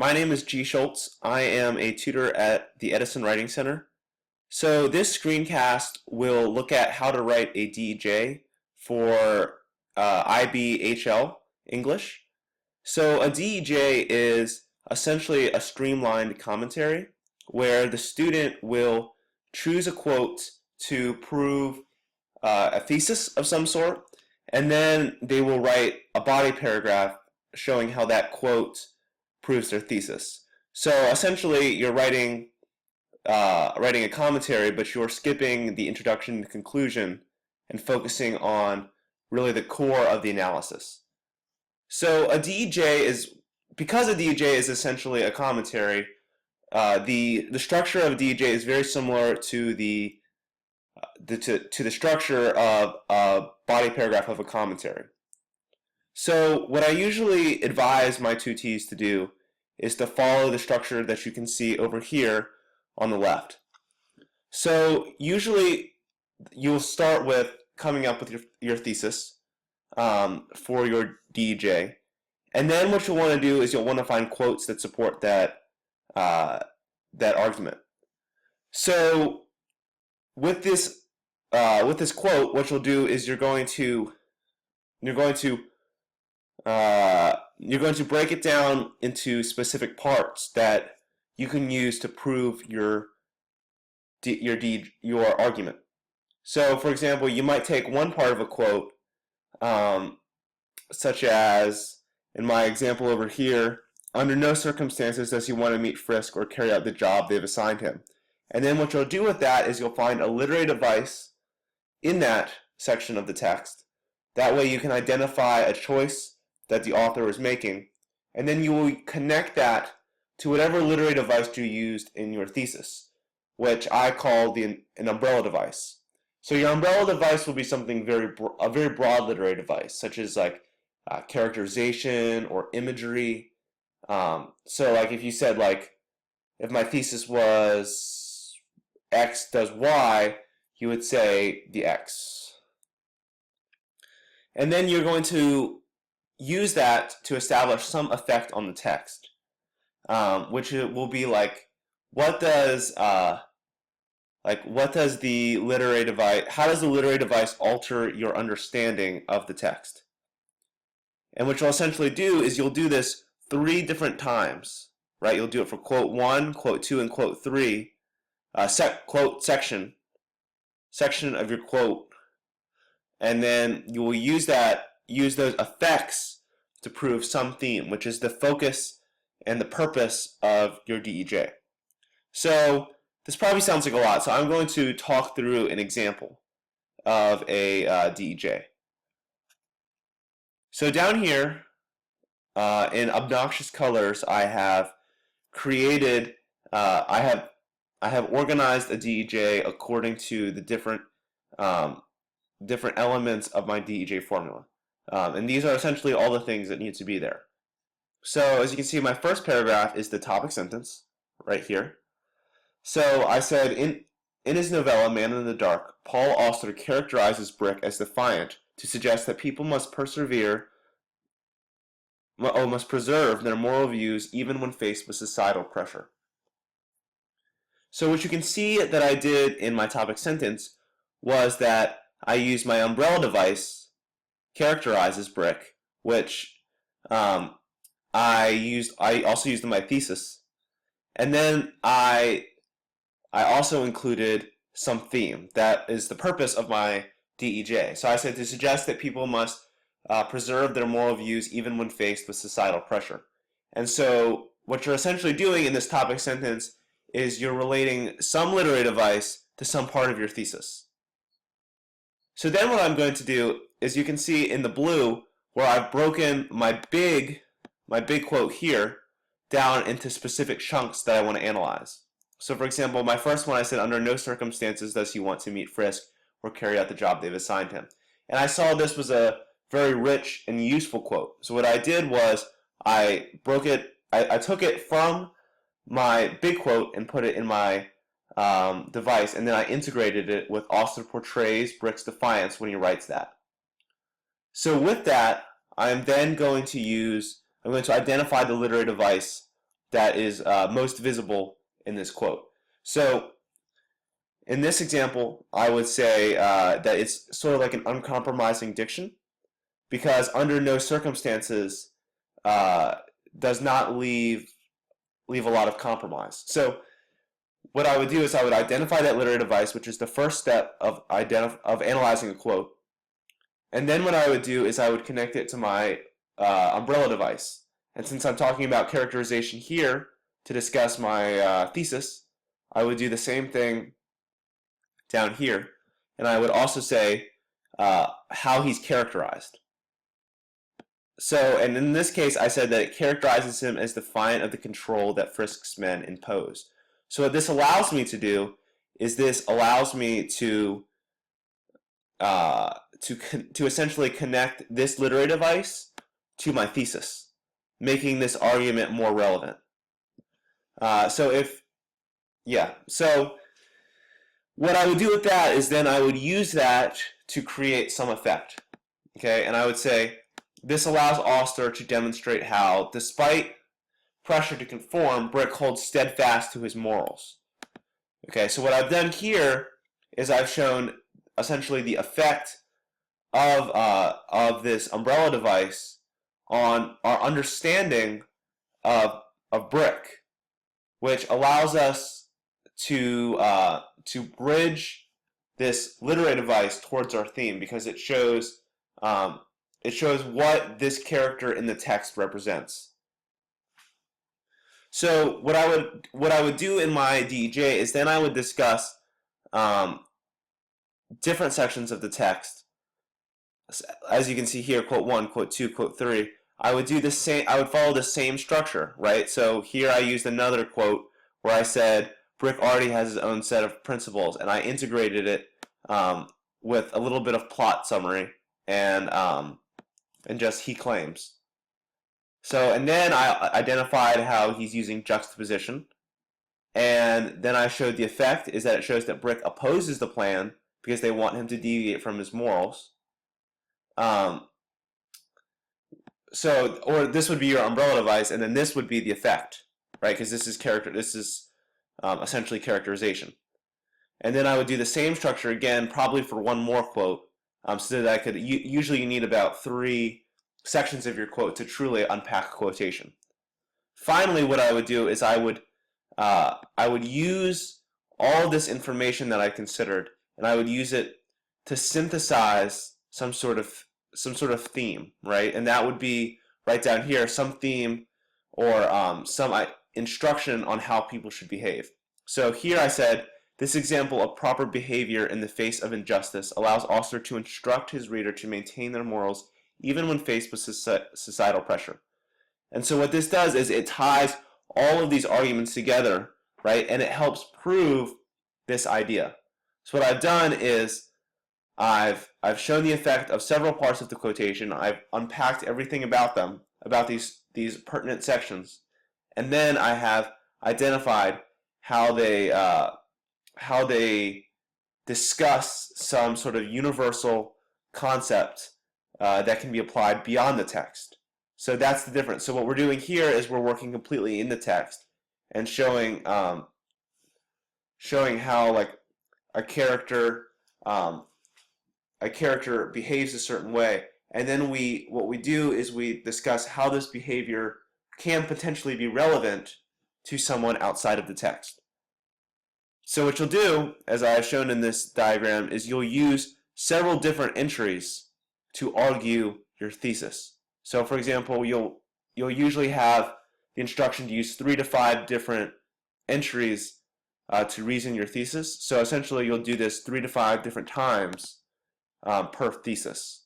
My name is G. Schulz. I am a tutor at the Edison Writing Center. So this screencast will look at how to write a DEJ for IBHL English. So a DEJ is essentially a streamlined commentary where the student will choose a quote to prove a thesis of some sort, and then they will write a body paragraph showing how that quote proves their thesis. So essentially, you're writing a commentary, but you're skipping the introduction and conclusion and focusing on really the core of the analysis. So a DEJ is, because a DEJ is essentially a commentary, the structure of a DEJ is very similar to the structure of a body paragraph of a commentary. So what I usually advise my tutees to do is to follow the structure that you can see over here on the left. So usually you'll start with coming up with your thesis for your DEJ, and then what you'll want to do is you'll want to find quotes that support that argument. So with this quote, what you'll do is you're going to break it down into specific parts that you can use to prove your argument. So, for example, you might take one part of a quote, such as in my example over here, under no circumstances does he want to meet Frisk or carry out the job they've assigned him. And then what you'll do with that is you'll find a literary device in that section of the text. That way you can identify a choice that the author is making, and then you will connect that to whatever literary device you used in your thesis, which I call an umbrella device. So your umbrella device will be something a very broad literary device, such as like characterization or imagery. So like if you said if my thesis was X does Y, you would say the X. And then you're going to use that to establish some effect on the text, which will be what does the literary device, how does the literary device alter your understanding of the text? And what you'll essentially do is you'll do this 3 different times, right? You'll do it for quote 1, quote 2, and quote 3, quote section of your quote, and then you will use those effects to prove some theme, which is the focus and the purpose of your DEJ. So this probably sounds like a lot, so I'm going to talk through an example of a DEJ. So down here in obnoxious colors, I have created, I have organized a DEJ according to the different elements of my DEJ formula. And these are essentially all the things that need to be there. So as you can see, my first paragraph is the topic sentence right here. So I said, in his novella Man in the Dark, Paul Auster characterizes Brick as defiant to suggest that people must preserve their moral views even when faced with societal pressure. So what you can see that I did in my topic sentence was that I used my umbrella device, characterizes Brick, which I also used in my thesis, and then I also included some theme. That is the purpose of my DEJ. So I said to suggest that people must preserve their moral views even when faced with societal pressure. And so what you're essentially doing in this topic sentence is you're relating some literary device to some part of your thesis. So then what I'm going to do is, you can see in the blue where I've broken my big quote here down into specific chunks that I want to analyze. So for example, my first one, I said, under no circumstances does he want to meet Frisk or carry out the job they've assigned him. And I saw this was a very rich and useful quote. So what I did was I took it from my big quote and put it in my device, and then I integrated it with Auster portrays Brick's defiance when he writes that. So with that, I'm then going to identify the literary device that is most visible in this quote. So in this example, I would say that it's sort of like an uncompromising diction, because under no circumstances does not leave a lot of compromise. So what I would do is I would identify that literary device, which is the first step of analyzing a quote. And then what I would do is I would connect it to my umbrella device. And since I'm talking about characterization here to discuss my thesis, I would do the same thing down here. And I would also say how he's characterized. So, and in this case, I said that it characterizes him as defiant of the control that Frisk's men impose. So what this allows me to do is this allows me to essentially connect this literary device to my thesis, making this argument more relevant. So what I would do with that is then I would use that to create some effect. Okay, and I would say this allows Auster to demonstrate how, despite pressure to conform, Brick holds steadfast to his morals. Okay, so what I've done here is I've shown essentially the effect of this umbrella device on our understanding of Brick, which allows us to bridge this literary device towards our theme, because it shows what this character in the text represents. So what I would do in my DEJ is then I would discuss different sections of the text. As you can see here, quote 1, quote 2, quote 3. I would do the same. I would follow the same structure, right? So here I used another quote where I said Brick already has his own set of principles, and I integrated it with a little bit of plot summary and just he claims. So, and then I identified how he's using juxtaposition, and then I showed the effect is that it shows that Brick opposes the plan because they want him to deviate from his morals. So, or this would be your umbrella device, and then this would be the effect, right? Because this is essentially characterization. And then I would do the same structure again, probably for one more quote, so that I could. Usually, you need about 3 sections of your quote to truly unpack quotation. Finally, what I would do is I would use all of this information that I considered, and I would use it to synthesize some sort of theme, right? And that would be right down here, some theme or some instruction on how people should behave. So here I said, this example of proper behavior in the face of injustice allows Auster to instruct his reader to maintain their morals even when faced with societal pressure. And so what this does is it ties all of these arguments together, right? And it helps prove this idea. So what I've done is I've shown the effect of several parts of the quotation. I've unpacked everything about them, about these pertinent sections, and then I have identified how they discuss some sort of universal concept that can be applied beyond the text. So that's the difference. So what we're doing here is we're working completely in the text and showing how like a character behaves a certain way, and then what we do is we discuss how this behavior can potentially be relevant to someone outside of the text. So what you'll do, as I have shown in this diagram, is you'll use several different entries to argue your thesis. So for example, you'll usually have the instruction to use 3 to 5 different entries to reason your thesis. So essentially you'll do this 3 to 5 different times per thesis.